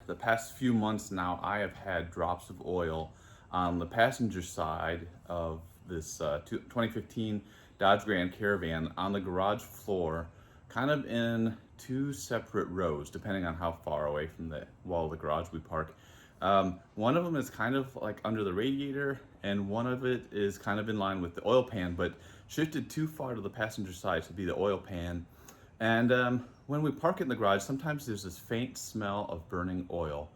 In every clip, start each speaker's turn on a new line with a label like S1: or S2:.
S1: the past few months now, I have had drops of oil on the passenger side of this 2015 Dodge Grand Caravan on the garage floor, kind of in two separate rows, depending on how far away from the wall of the garage we park. One of them is kind of like under the radiator, and one of it is kind of in line with the oil pan, but shifted too far to the passenger side to be the oil pan. And when we park it in the garage, sometimes there's this faint smell of burning oil.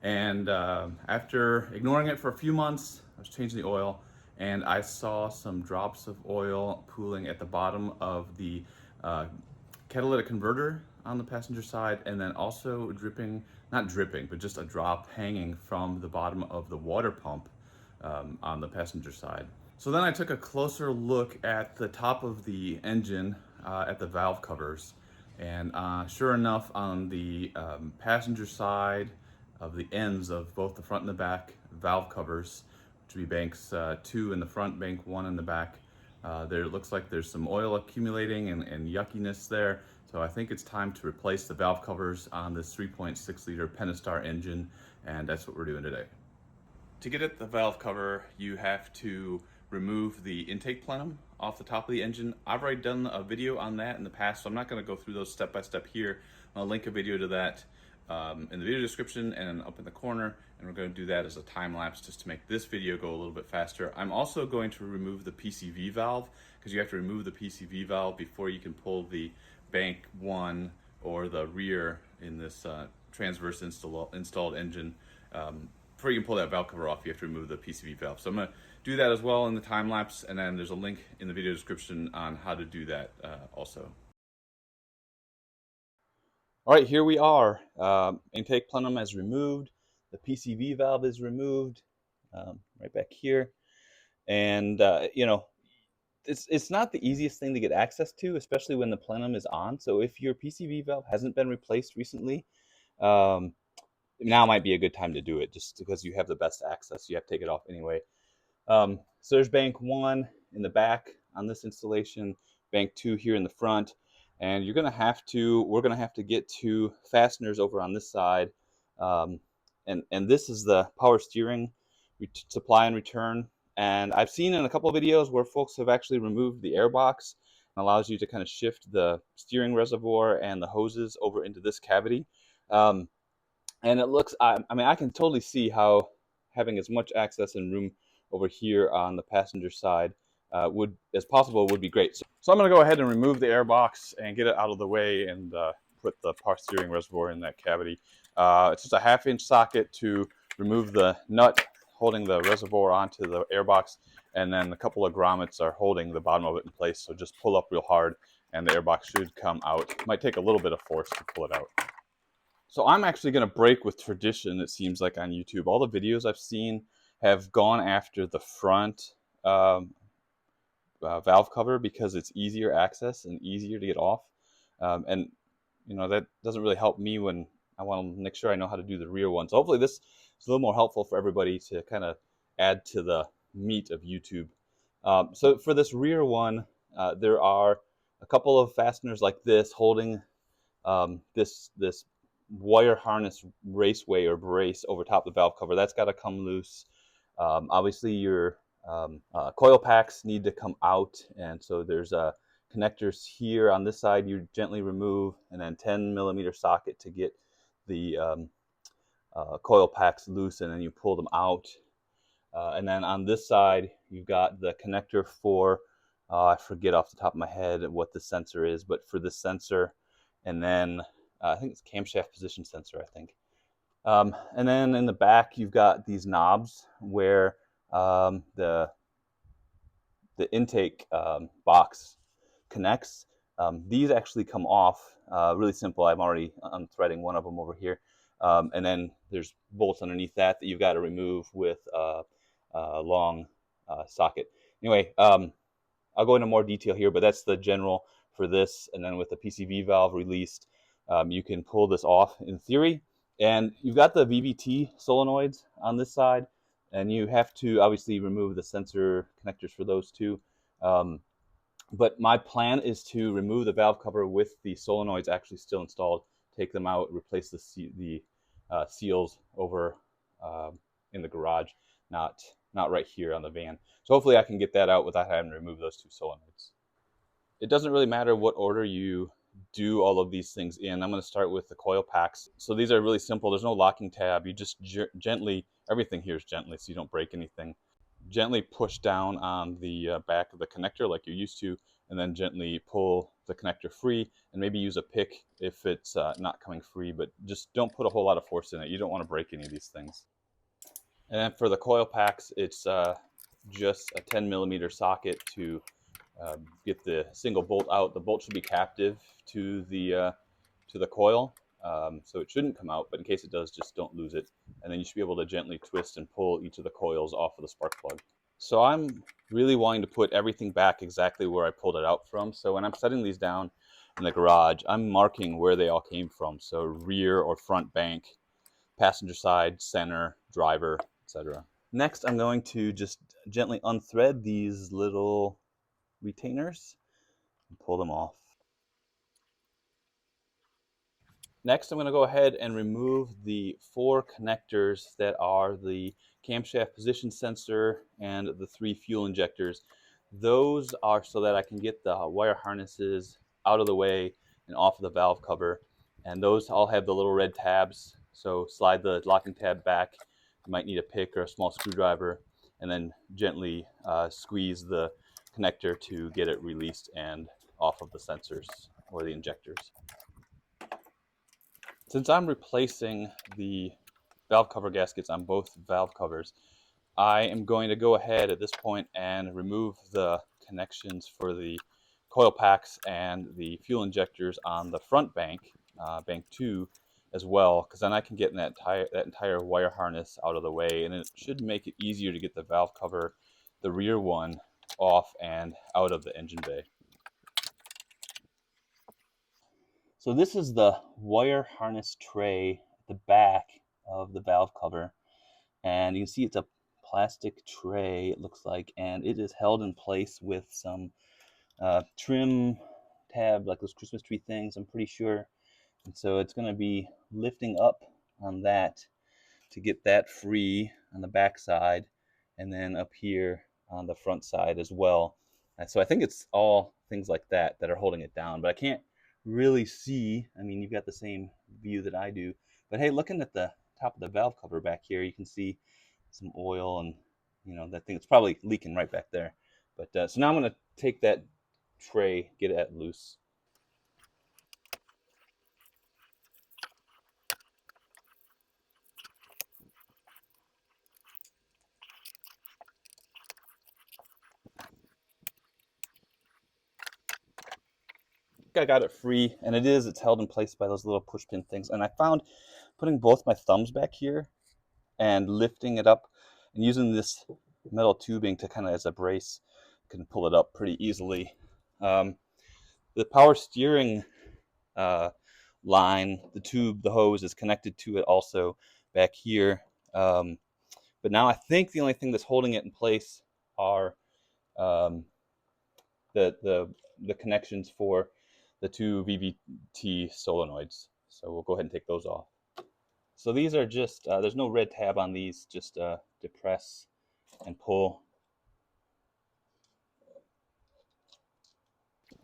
S1: And after ignoring it for a few months, I was changing the oil, and I saw some drops of oil pooling at the bottom of the catalytic converter on the passenger side, and then also dripping, not dripping, but just a drop hanging from the bottom of the water pump on the passenger side. So then I took a closer look at the top of the engine, at the valve covers, and sure enough, on the passenger side of the ends of both the front and the back valve covers, which would be banks 2 in the front, bank 1 in the back, there looks like there's some oil accumulating and yuckiness there. So I think it's time to replace the valve covers on this 3.6 liter Pentastar engine, and that's what we're doing today. To get at the valve cover, you have to remove the intake plenum off the top of the engine. I've already done a video on that in the past, so I'm not going to go through those step by step here. I'll link a video to that in the video description and up in the corner, and we're going to do that as a time lapse just to make this video go a little bit faster. I'm also going to remove the PCV valve, because you have to remove the PCV valve before you can pull the bank 1 or the rear in this transverse installed engine. Before you can pull that valve cover off, you have to remove the PCV valve. So I'm going to do that as well in the time lapse, and then there's a link in the video description on how to do that also. All right, here we are. Intake plenum is removed. The PCV valve is removed, right back here. And you know, it's not the easiest thing to get access to, especially when the plenum is on. So if your PCV valve hasn't been replaced recently, now might be a good time to do it, just because you have the best access. You have to take it off anyway. So there's bank 1 in the back on this installation, bank 2 here in the front, and we're gonna have to get to fasteners over on this side, and this is the power steering supply and return. And I've seen in a couple of videos where folks have actually removed the air box, and allows you to kind of shift the steering reservoir and the hoses over into this cavity. And it looks, I mean, I can totally see how having as much access and room over here on the passenger side as possible would be great. So I'm going to go ahead and remove the air box and get it out of the way, and put the power steering reservoir in that cavity. It's just a 1/2-inch socket to remove the nut holding the reservoir onto the air box, and then a couple of grommets are holding the bottom of it in place. So just pull up real hard and the air box should come out. It might take a little bit of force to pull it out. So I'm actually going to break with tradition, it seems like, on YouTube. All the videos I've seen have gone after the front valve cover because it's easier access and easier to get off. And you know, that doesn't really help me when I want to make sure I know how to do the rear one. So hopefully this is a little more helpful for everybody to kind of add to the meat of YouTube. So for this rear one, there are a couple of fasteners like this holding this wire harness raceway or brace over top of the valve cover. That's got to come loose. Obviously your coil packs need to come out, and so there's connectors here on this side you gently remove, and then 10mm socket to get the coil packs loose, and then you pull them out. And then on this side you've got the connector for I forget off the top of my head what the sensor is, but for this sensor, and then I think it's camshaft position sensor, I think. And then in the back, you've got these knobs where the intake box connects. These actually come off really simple. I'm already unthreading one of them over here. And then there's bolts underneath that you've got to remove with a long socket. Anyway, I'll go into more detail here, but that's the general for this. And then with the PCV valve released, you can pull this off in theory. And you've got the VVT solenoids on this side, and you have to obviously remove the sensor connectors for those two. But my plan is to remove the valve cover with the solenoids actually still installed, take them out, replace the seals over in the garage, not right here on the van. So hopefully I can get that out without having to remove those two solenoids. It doesn't really matter what order you do all of these things in. I'm going to start with the coil packs. So these are really simple. There's no locking tab. You just gently, everything here is gently so you don't break anything. Gently push down on the back of the connector like you're used to, and then gently pull the connector free, and maybe use a pick if it's not coming free, but just don't put a whole lot of force in it. You don't want to break any of these things. And then for the coil packs, it's just a 10mm socket to get the single bolt out. The bolt should be captive to the coil, so it shouldn't come out, but in case it does, just don't lose it. And then you should be able to gently twist and pull each of the coils off of the spark plug. So I'm really wanting to put everything back exactly where I pulled it out from. So when I'm setting these down in the garage, I'm marking where they all came from. So rear or front bank, passenger side, center, driver, etc. Next, I'm going to just gently unthread these little retainers and pull them off. Next, I'm going to go ahead and remove the 4 connectors that are the camshaft position sensor and the 3 fuel injectors. Those are so that I can get the wire harnesses out of the way and off of the valve cover. And those all have the little red tabs. So slide the locking tab back. You might need a pick or a small screwdriver, and then gently squeeze the connector to get it released and off of the sensors or the injectors. Since I'm replacing the valve cover gaskets on both valve covers, I am going to go ahead at this point and remove the connections for the coil packs and the fuel injectors on the front bank, bank 2 as well, because then I can get that entire wire harness out of the way, and it should make it easier to get the valve cover, the rear one, off and out of the engine bay. So this is the wire harness tray at the back of the valve cover, and you can see it's a plastic tray, it looks like, and it is held in place with some trim tab, like those Christmas tree things, I'm pretty sure. And so it's going to be lifting up on that to get that free on the back side, and then up here on the front side as well. And so I think it's all things like that that are holding it down, but I can't really see. I mean, you've got the same view that I do, but hey, looking at the top of the valve cover back here, you can see some oil, and that thing, it's probably leaking right back there. But so now I'm going to take that tray, get it loose. I got it free, and it's held in place by those little push pin things. And I found putting both my thumbs back here and lifting it up and using this metal tubing to kind of as a brace, can pull it up pretty easily. The power steering line, the tube, the hose is connected to it also back here. But now I think the only thing that's holding it in place are the connections for the 2 VVT solenoids. So we'll go ahead and take those off. So these are just, there's no red tab on these, just depress and pull.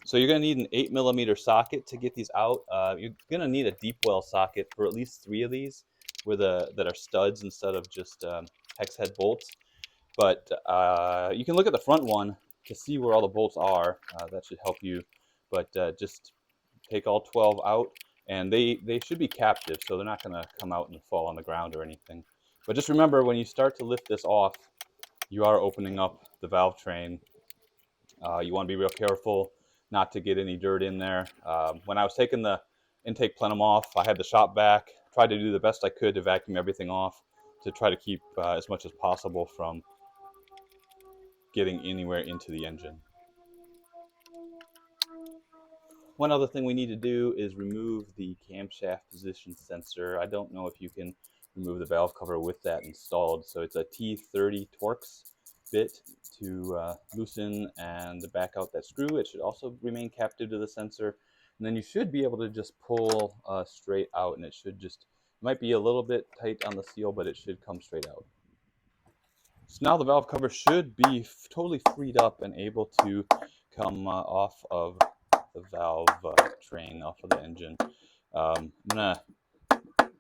S1: So you're going to need an 8mm socket to get these out. You're going to need a deep well socket for at least 3 of these that are studs instead of just hex head bolts. But you can look at the front one to see where all the bolts are. That should help you. But just take all 12 out, and they should be captive, so they're not going to come out and fall on the ground or anything. But just remember, when you start to lift this off, you are opening up the valve train. You want to be real careful not to get any dirt in there. When I was taking the intake plenum off, I had the shop vac, tried to do the best I could to vacuum everything off to try to keep as much as possible from getting anywhere into the engine. One other thing we need to do is remove the camshaft position sensor. I don't know if you can remove the valve cover with that installed. So it's a T30 Torx bit to loosen and back out that screw. It should also remain captive to the sensor. And then you should be able to just pull straight out, and it should just might be a little bit tight on the seal, but it should come straight out. So now the valve cover should be totally freed up and able to come off of the valve train, off of the engine. I'm gonna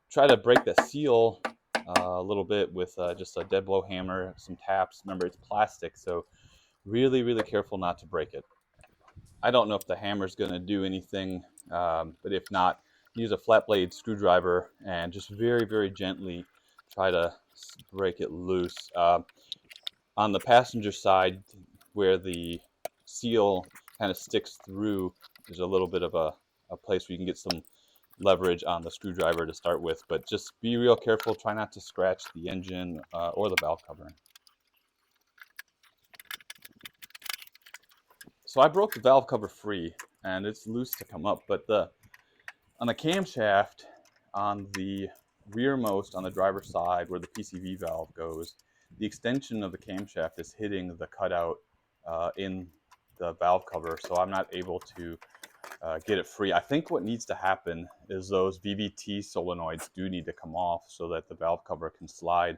S1: try to break the seal a little bit with just a dead blow hammer, some taps. Remember, it's plastic, so really, really careful not to break it. I don't know if the hammer's going to do anything, but if not, use a flat blade screwdriver and just very, very gently try to break it loose. On the passenger side, where the seal kind of sticks through, there's a little bit of a place where you can get some leverage on the screwdriver to start with, but just be real careful. Try not to scratch the engine or the valve cover. So I broke the valve cover free, and it's loose to come up, but on the camshaft, on the rearmost, on the driver's side where the PCV valve goes, the extension of the camshaft is hitting the cutout in the valve cover, so I'm not able to get it free. I think what needs to happen is those VVT solenoids do need to come off so that the valve cover can slide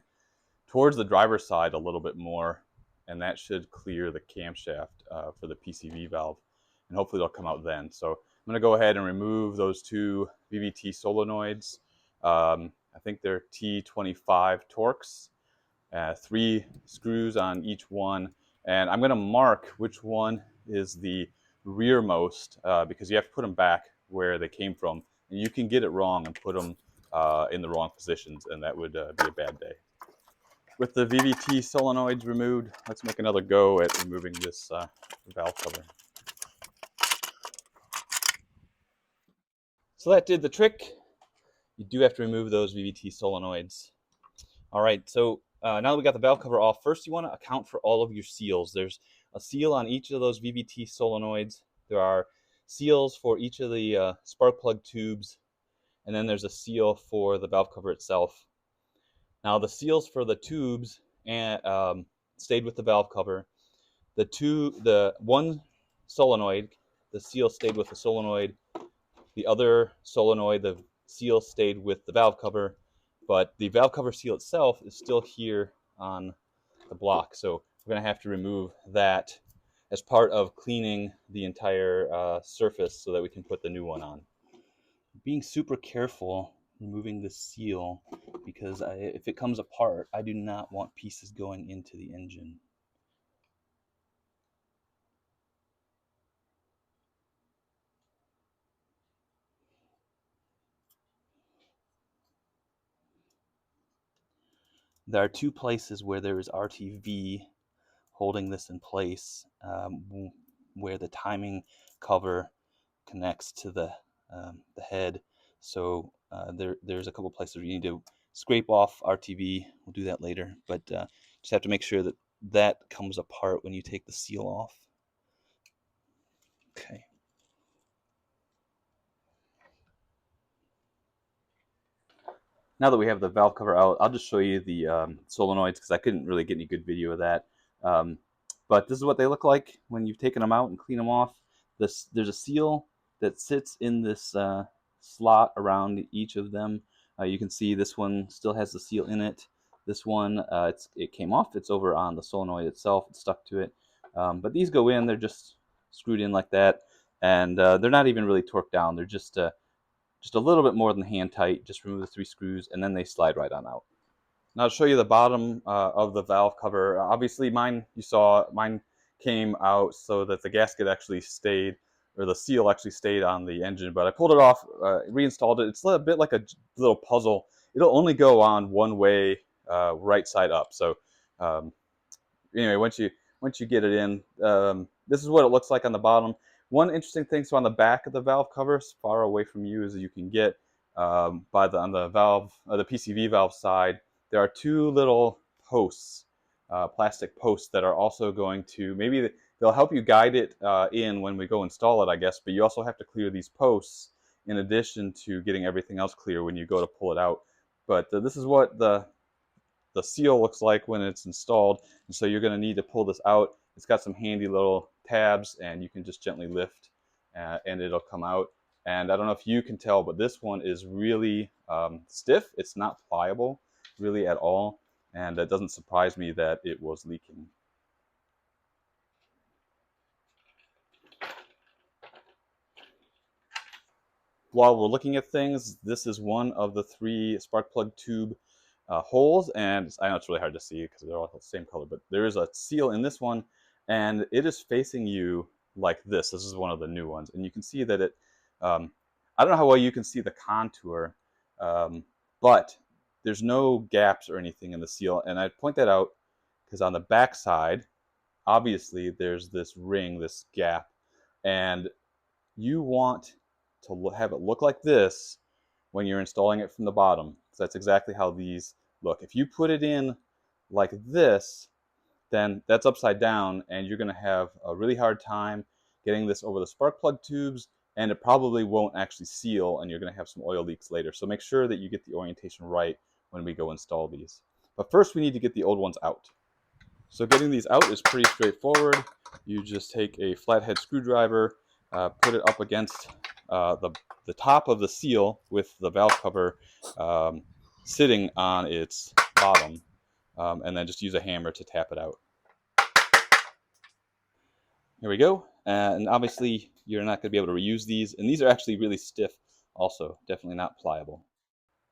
S1: towards the driver's side a little bit more, and that should clear the camshaft for the PCV valve, and hopefully they'll come out then. So I'm going to go ahead and remove those two VVT solenoids. I think they're T25 Torx, 3 screws on each one, and I'm going to mark which one is the rearmost because you have to put them back where they came from, and you can get it wrong and put them in the wrong positions, and that would be a bad day. With the VVT solenoids removed, let's make another go at removing this valve cover. So that did the trick. You do have to remove those VVT solenoids. All right, so now that we got the valve cover off, first you want to account for all of your seals. There's a seal on each of those VVT solenoids. There are seals for each of the spark plug tubes, and then there's a seal for the valve cover itself. Now the seals for the tubes and stayed with the valve cover. The one solenoid, the seal stayed with the solenoid. The other solenoid, the seal stayed with the valve cover, but the valve cover seal itself is still here on the block. So we're going to have to remove that as part of cleaning the entire surface so that we can put the new one on. Being super careful removing the seal because if it comes apart, I do not want pieces going into the engine. There are 2 places where there is RTV holding this in place, where the timing cover connects to the head. So there's a couple places where you need to scrape off RTV. We'll do that later, but just have to make sure that that comes apart when you take the seal off. Okay. Now that we have the valve cover out, I'll just show you the solenoids because I couldn't really get any good video of that. But this is what they look like when you've taken them out and clean them off. There's a seal that sits in this slot around each of them. You can see this one still has the seal in it. This one, it came off. It's over on the solenoid itself. It's stuck to it. But these go in. They're just screwed in like that. And they're not even really torqued down. They're just a little bit more than hand tight. Just remove the 3 screws, and then they slide right on out. Now I'll show you the bottom of the valve cover. Obviously mine came out so that the gasket actually stayed, or the seal actually stayed on the engine, but I pulled it off, reinstalled it. It's a bit like a little puzzle. It'll only go on one way, right side up. So anyway, once you get it in, this is what it looks like on the bottom. One interesting thing, so on the back of the valve cover, as far away from you as you can get, on the valve, the PCV valve side, there are 2 little posts, plastic posts that are also going to, maybe they'll help you guide it in when we go install it, I guess, but you also have to clear these posts in addition to getting everything else clear when you go to pull it out. But this is what the seal looks like when it's installed, and so you're going to need to pull this out. It's got some handy little tabs, and you can just gently lift and it'll come out. And I don't know if you can tell, but this one is really stiff. It's not pliable really at all. And it doesn't surprise me that it was leaking. While we're looking at things, this is one of the 3 spark plug tube holes, and I know it's really hard to see because they're all the same color, but there is a seal in this one, and it is facing you like this. This is one of the new ones, and you can see that it, I don't know how well you can see the contour, but there's no gaps or anything in the seal, and I point that out because on the back side, obviously there's this ring, this gap, and you want to have it look like this when you're installing it from the bottom. So that's exactly how these look. If you put it in like this, then that's upside down, and you're going to have a really hard time getting this over the spark plug tubes, and it probably won't actually seal, and you're going to have some oil leaks later. So make sure that you get the orientation right when we go install these. But first we need to get the old ones out. So getting these out is pretty straightforward. You just take a flathead screwdriver, put it up against the top of the seal with the valve cover sitting on its bottom, and then just use a hammer to tap it out. Here we go. And obviously you're not going to be able to reuse these, and these are actually really stiff also, definitely not pliable.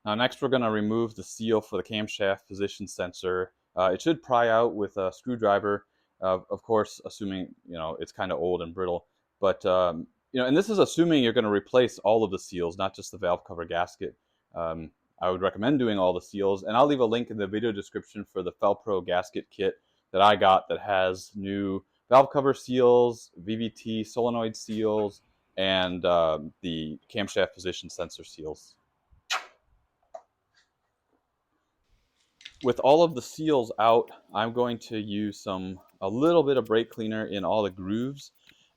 S1: Now next we're going to remove the seal for the camshaft position sensor. It should pry out with a screwdriver, of course, assuming it's kind of old and brittle. But and this is assuming you're going to replace all of the seals, not just the valve cover gasket. I would recommend doing all the seals, and I'll leave a link in the video description for the Felpro gasket kit that I got that has new valve cover seals, VVT solenoid seals, and the camshaft position sensor seals. With all of the seals out, I'm going to use a little bit of brake cleaner in all the grooves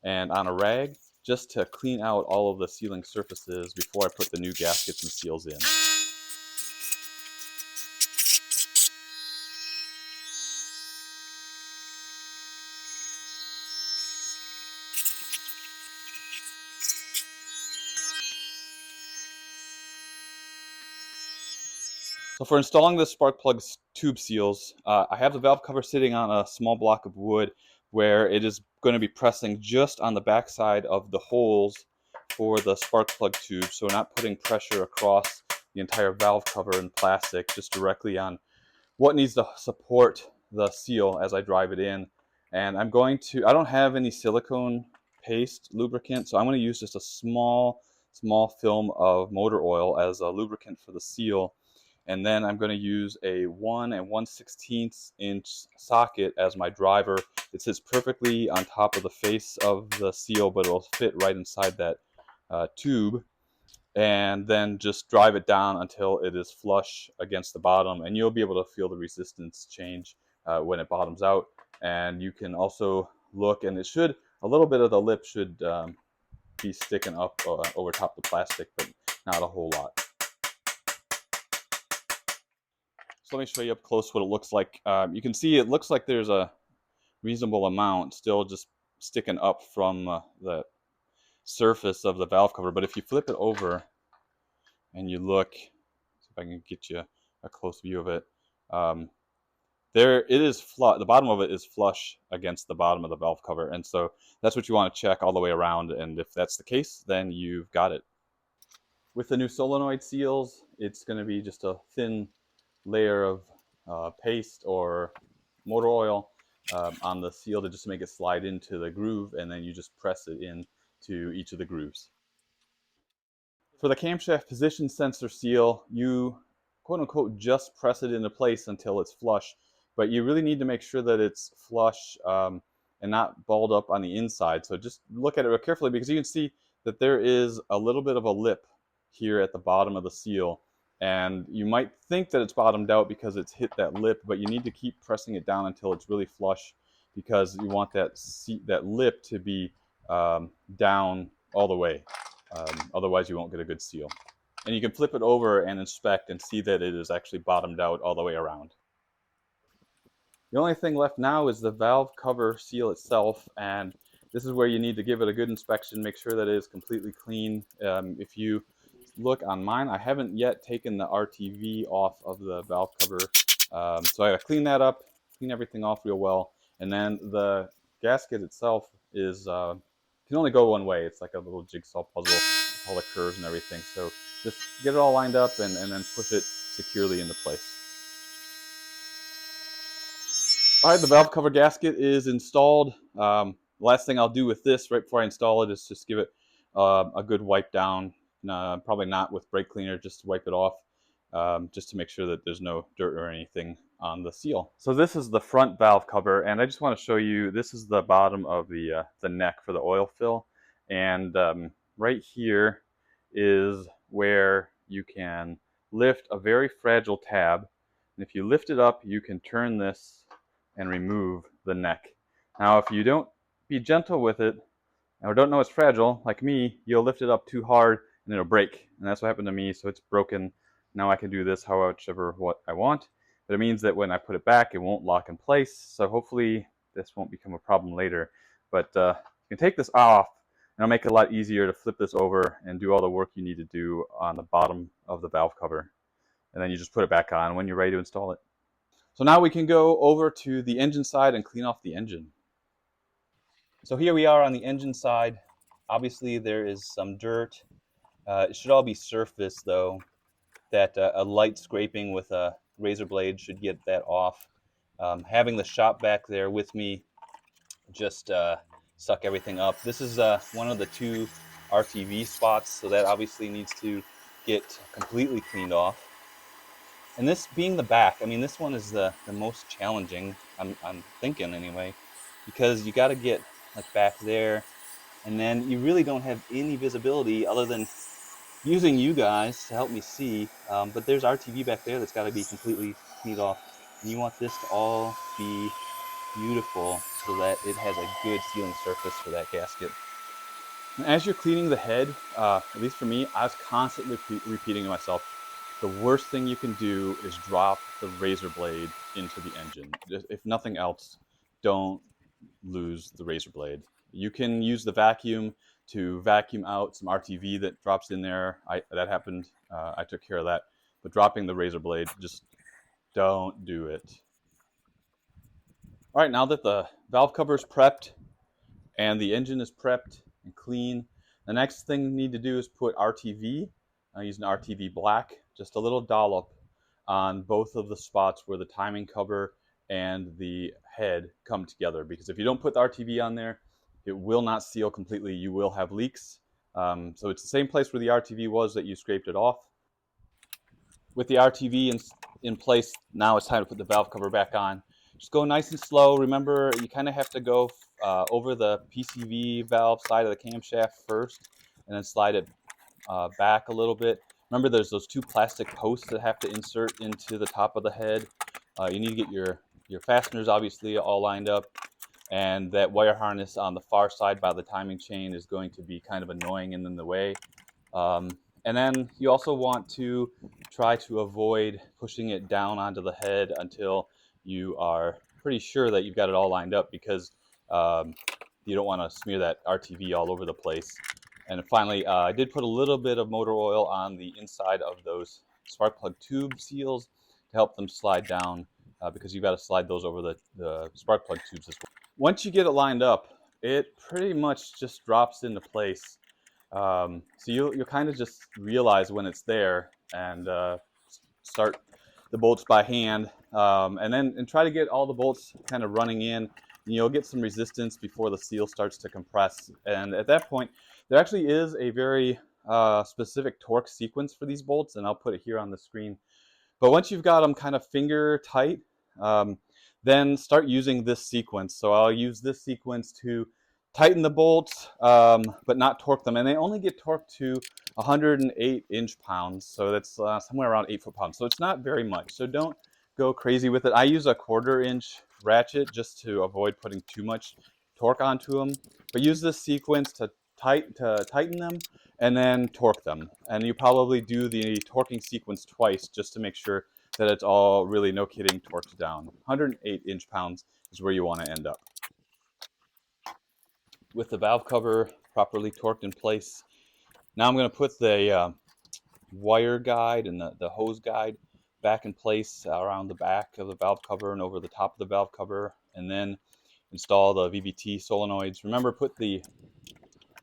S1: and on a rag just to clean out all of the sealing surfaces before I put the new gaskets and seals in. So for installing the spark plug tube seals, I have the valve cover sitting on a small block of wood where it is going to be pressing just on the back side of the holes for the spark plug tube, so not putting pressure across the entire valve cover in plastic, just directly on what needs to support the seal as I drive it in. And I don't have any silicone paste lubricant, so I'm going to use just a small film of motor oil as a lubricant for the seal. And then I'm going to use a 1 1/16 inch socket as my driver. It sits perfectly on top of the face of the seal, but it'll fit right inside that tube. And then just drive it down until it is flush against the bottom, and you'll be able to feel the resistance change when it bottoms out. And you can also look, and a little bit of the lip should be sticking up over top the plastic, but not a whole lot. So let me show you up close what it looks like. You can see it looks like there's a reasonable amount still just sticking up from the surface of the valve cover. But if you flip it over and you look, see if I can get you a close view of it, there it is the bottom of it is flush against the bottom of the valve cover, and so that's what you want to check all the way around, and if that's the case, then you've got it. With the new solenoid seals, it's going to be just a thin layer of paste or motor oil on the seal to just make it slide into the groove, and then you just press it in to each of the grooves. For the camshaft position sensor seal, you quote unquote just press it into place until it's flush, but you really need to make sure that it's flush and not balled up on the inside. So just look at it real carefully, because you can see that there is a little bit of a lip here at the bottom of the seal, and you might think that it's bottomed out because it's hit that lip, but you need to keep pressing it down until it's really flush, because you want that lip to be down all the way. Otherwise you won't get a good seal. And you can flip it over and inspect and see that it is actually bottomed out all the way around. The only thing left now is the valve cover seal itself, and This is where you need to give it a good inspection, make sure that it is completely clean. If you look on mine, I haven't yet taken the RTV off of the valve cover. So I gotta clean that up, clean everything off real well. And then the gasket itself is can only go one way. It's like a little jigsaw puzzle with all the curves and everything. So just get it all lined up and then push it securely into place. All right, the valve cover gasket is installed. Last thing I'll do with this right before I install it is just give it a good wipe down. Probably not with brake cleaner, just to wipe it off, just to make sure that there's no dirt or anything on the seal. So this is the front valve cover, and I just want to show you, this is the bottom of the neck for the oil fill. And right here is where you can lift a very fragile tab. And if you lift it up, you can turn this and remove the neck. Now, if you don't be gentle with it, or don't know it's fragile, like me, you'll lift it up too hard and it'll break. And that's what happened to me, so it's broken. Now I can do this however what I want, but it means that when I put it back, it won't lock in place. So hopefully this won't become a problem later. But you can take this off, and it'll make it a lot easier to flip this over and do all the work you need to do on the bottom of the valve cover. And then you just put it back on when you're ready to install it. So now we can go over to the engine side and clean off the engine. So here we are on the engine side. Obviously there is some dirt. It should all be surface though. That a light scraping with a razor blade should get that off. Having the shop back there with me just suck everything up. This is one of the two RTV spots, so that obviously needs to get completely cleaned off. And this being the back, I mean, this one is the most challenging, I'm thinking anyway, because you got to get like back there, and then you really don't have any visibility other than using you guys to help me see. But there's RTV back there that's got to be completely cleaned off, and you want this to all be beautiful so that it has a good sealing surface for that gasket. And as you're cleaning the head, at least for me, I was constantly repeating to myself, the worst thing you can do is drop the razor blade into the engine. If nothing else, don't lose the razor blade. You can use the vacuum to vacuum out some RTV that drops in there. That happened. I took care of that. But dropping the razor blade, just don't do it. All right, now that the valve cover is prepped and the engine is prepped and clean, the next thing you need to do is put RTV. I'm using RTV black, just a little dollop on both of the spots where the timing cover and the head come together. Because if you don't put the RTV on there, it will not seal completely. You will have leaks. So it's the same place where the RTV was that you scraped it off. With the RTV in place, now it's time to put the valve cover back on. Just go nice and slow. Remember, you kind of have to go over the PCV valve side of the camshaft first, and then slide it back a little bit. Remember, there's those two plastic posts that have to insert into the top of the head. You need to get your fasteners obviously all lined up, and that wire harness on the far side by the timing chain is going to be kind of annoying and in the way. And then you also want to try to avoid pushing it down onto the head until you are pretty sure that you've got it all lined up, because you don't want to smear that RTV all over the place. And finally, I did put a little bit of motor oil on the inside of those spark plug tube seals to help them slide down, because you've got to slide those over the spark plug tubes as well. Once you get it lined up, it pretty much just drops into place. So you'll kind of just realize when it's there, and start the bolts by hand, and try to get all the bolts kind of running in. And you'll get some resistance before the seal starts to compress. And at that point, there actually is a very specific torque sequence for these bolts, and I'll put it here on the screen. But once you've got them kind of finger tight, then start using this sequence. So I'll use this sequence to tighten the bolts, but not torque them. And they only get torqued to 108 inch-pounds. So that's somewhere around 8 foot-pounds. So it's not very much. So don't go crazy with it. I use a 1/4 inch ratchet just to avoid putting too much torque onto them. But use this sequence to tighten them and then torque them. And you probably do the torquing sequence twice just to make sure that it's all really, no kidding, torqued down. 108 inch-pounds is where you want to end up. with the valve cover properly torqued in place. Now I'm going to put the wire guide and the hose guide back in place around the back of the valve cover and over the top of the valve cover, and then install the VVT solenoids. Remember, put the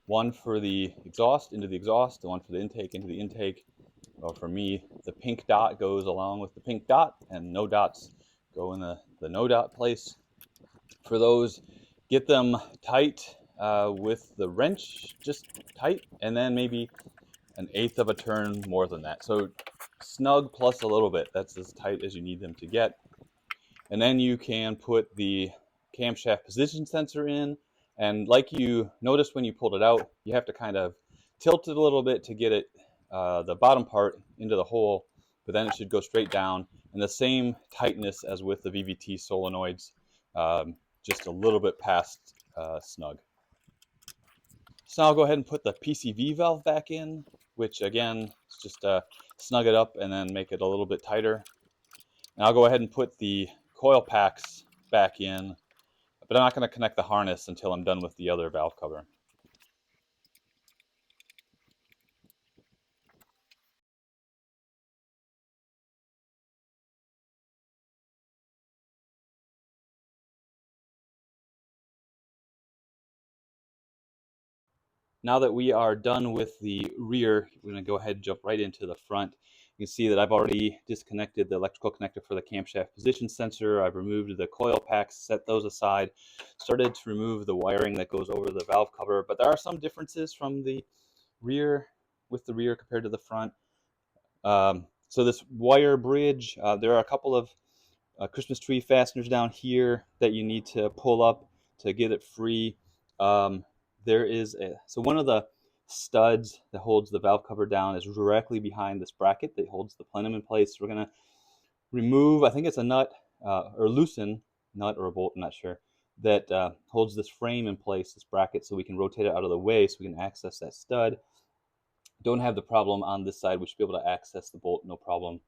S1: one for the exhaust into the exhaust, the one for the intake into the intake. Well, for me, the pink dot goes along with the pink dot, and no dots go in the no dot place. For those, get them tight with the wrench, just tight, and then maybe an eighth of a turn more than that. So snug plus a little bit. That's as tight as you need them to get. And then you can put the camshaft position sensor in. And like you noticed when you pulled it out, you have to kind of tilt it a little bit to get it, the bottom part into the hole, but then it should go straight down. And the same tightness as with the VVT solenoids, just a little bit past snug. So now I'll go ahead and put the PCV valve back in, which again is just snug it up and then make it a little bit tighter. And I'll go ahead and put the coil packs back in, but I'm not going to connect the harness until I'm done with the other valve cover. Now that we are done with the rear, we're going to go ahead and jump right into the front. You can see that I've already disconnected the electrical connector for the camshaft position sensor. I've removed the coil packs, set those aside, started to remove the wiring that goes over the valve cover, but there are some differences from the rear with the rear compared to the front. So this wire bridge, there are a couple of Christmas tree fasteners down here that you need to pull up to get it free. There is so one of the studs that holds the valve cover down is directly behind this bracket that holds the plenum in place. We're going to remove, I think it's a nut or loosen nut or a bolt, I'm not sure, that holds this frame in place, this bracket, so we can rotate it out of the way so we can access that stud. Don't have the problem on this side. We should be able to access the bolt, no problem.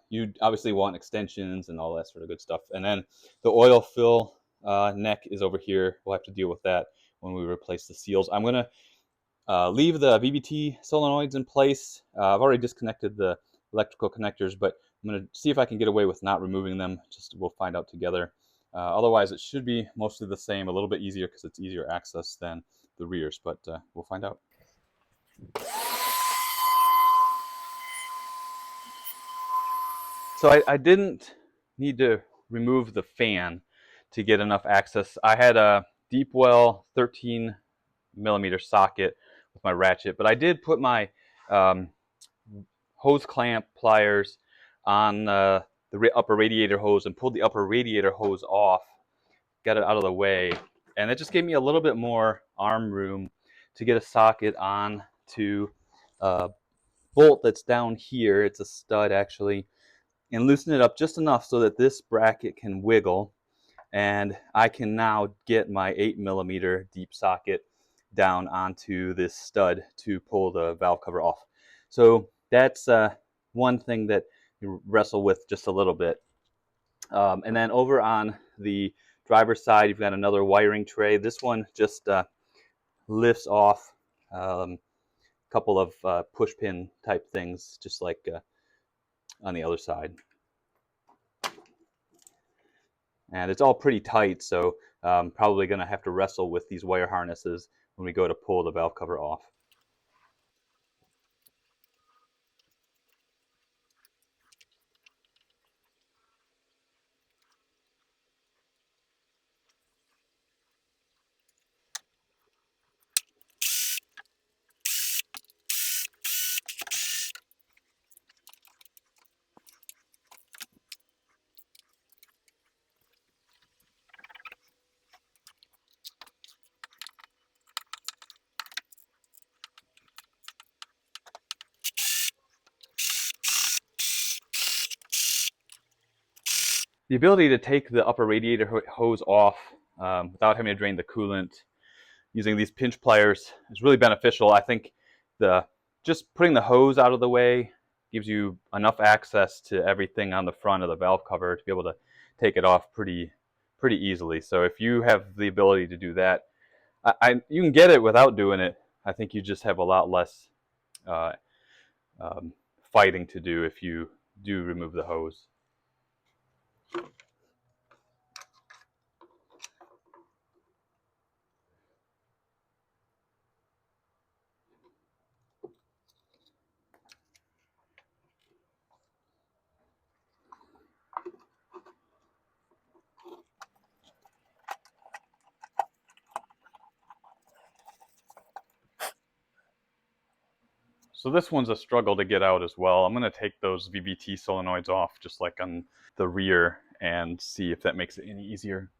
S1: You obviously want extensions and all that sort of good stuff. And then the oil fill neck is over here. We'll have to deal with that when we replace the seals. I'm going to leave the VVT solenoids in place. I've already disconnected the electrical connectors, but I'm going to see if I can get away with not removing them. Just we'll find out together. Otherwise, it should be mostly the same, a little bit easier because it's easier access than the rears, but we'll find out. So I didn't need to remove the fan to get enough access. I had a deep well 13 millimeter socket with my ratchet, but I did put my hose clamp pliers on the upper radiator hose and pulled the upper radiator hose off, got it out of the way, and it just gave me a little bit more arm room to get a socket on to a bolt that's down here. It's a stud actually, and loosen it up just enough so that this bracket can wiggle, and I can now get my 8 millimeter deep socket down onto this stud to pull the valve cover off. So that's one thing that you wrestle with just a little bit. And then over on the driver's side, you've got another wiring tray. This one just lifts off a couple of push pin type things, just like on the other side. And it's all pretty tight, so probably going to have to wrestle with these wire harnesses when we go to pull the valve cover off. The ability to take the upper radiator hose off without having to drain the coolant using these pinch pliers is really beneficial. I think just putting the hose out of the way gives you enough access to everything on the front of the valve cover to be able to take it off pretty easily. So if you have the ability to do that,
S2: You can get it without doing it. I think you just have a lot less uh, um, fighting to do if you do remove the hose. So this one's a struggle to get out as well. I'm going to take those VVT solenoids off just like on the rear and see if that makes it any easier.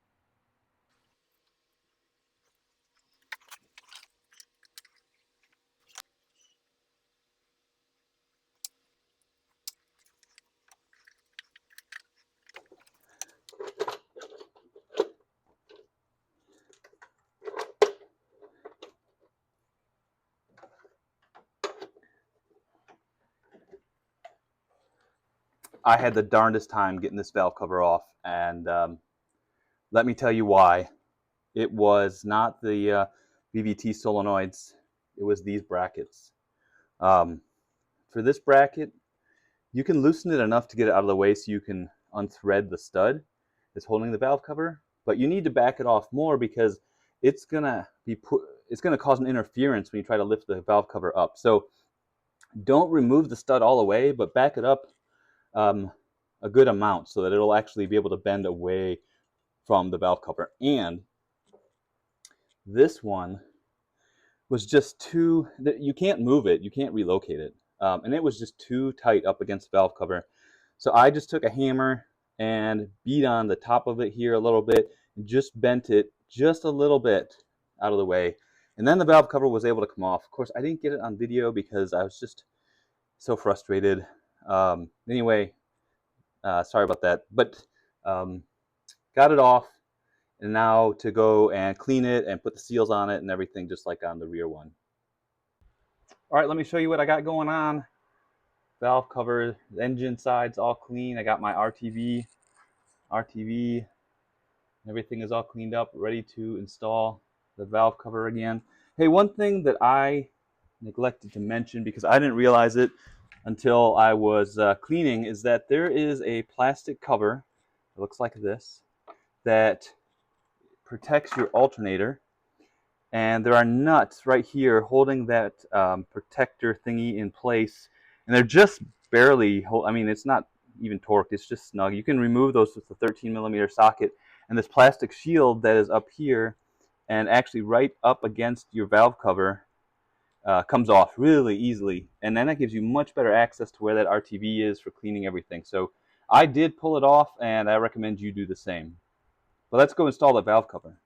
S2: I had the darndest time getting this valve cover off, and let me tell you why. It was not the VVT solenoids, it was these brackets. For this bracket, you can loosen it enough to get it out of the way so you can unthread the stud that's holding the valve cover, but you need to back it off more because it's gonna cause an interference when you try to lift the valve cover up. So don't remove the stud all the way, but back it up a good amount so that it'll actually be able to bend away from the valve cover. And this one was just too, you can't move it, you can't relocate it. And it was just too tight up against the valve cover. So I just took a hammer and beat on the top of it here a little bit and just bent it just a little bit out of the way. And then the valve cover was able to come off. Of course, I didn't get it on video because I was just so frustrated. Anyway, sorry about that. But got it off. And now to go and clean it and put the seals on it and everything just like on the rear one. All right, let me show you what I got going on. Valve cover, the engine side's all clean. I got my RTV, everything is all cleaned up, ready to install the valve cover again. Hey, one thing that I neglected to mention because I didn't realize it until I was cleaning is that there is a plastic cover, it looks like this, that protects your alternator. And there are nuts right here holding that protector thingy in place, and they're just barely, I mean, it's not even torqued, it's just snug. You can remove those with the 13mm socket, and this plastic shield that is up here and actually right up against your valve cover comes off really easily, and then that gives you much better access to where that RTV is for cleaning everything. So I did pull it off, and I recommend you do the same. But let's go install the valve cover.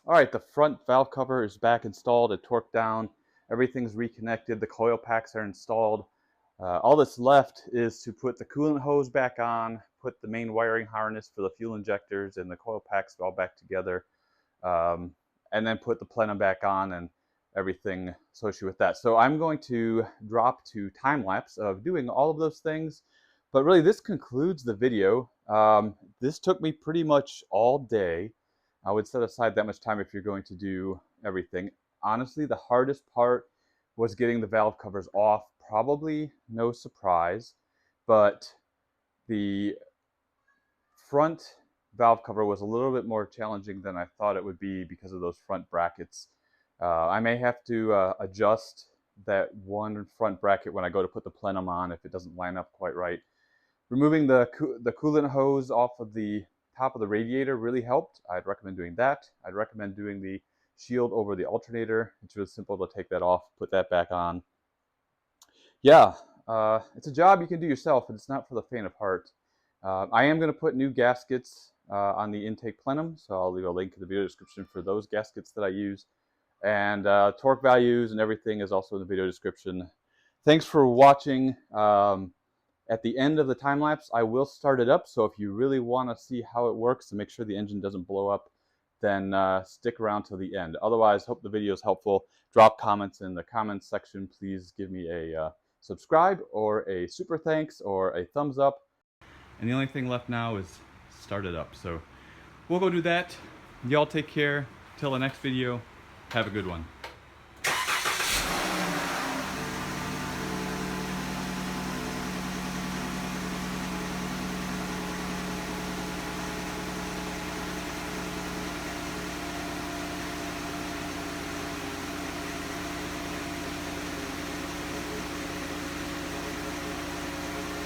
S2: All right, the front valve cover is back installed and torqued down. Everything's reconnected. The coil packs are installed. All that's left is to put the coolant hose back on, put the main wiring harness for the fuel injectors and the coil packs all back together, and then put the plenum back on and everything associated with that. So I'm going to drop to time lapse of doing all of those things. But really, this concludes the video. This took me pretty much all day. I would set aside that much time if you're going to do everything. Honestly, the hardest part was getting the valve covers off. Probably no surprise, but the front valve cover was a little bit more challenging than I thought it would be because of those front brackets. I may have to adjust that one front bracket when I go to put the plenum on if it doesn't line up quite right. Removing the coolant hose off of the top of the radiator really helped. I'd recommend doing that. I'd recommend doing the shield over the alternator. It's really simple to take that off, put that back on. Yeah, it's a job you can do yourself, and it's not for the faint of heart. I am going to put new gaskets on the intake plenum, so I'll leave a link in the video description for those gaskets that I use. And torque values and everything is also in the video description. Thanks for watching. At the end of the time lapse, I will start it up, so if you really want to see how it works to make sure the engine doesn't blow up, then stick around till the end. Otherwise, hope the video is helpful. Drop comments in the comments section. Please give me a subscribe or a super thanks or a thumbs up. And the only thing left now is start it up. So we'll go do that. Y'all take care. Till the next video, have a good one.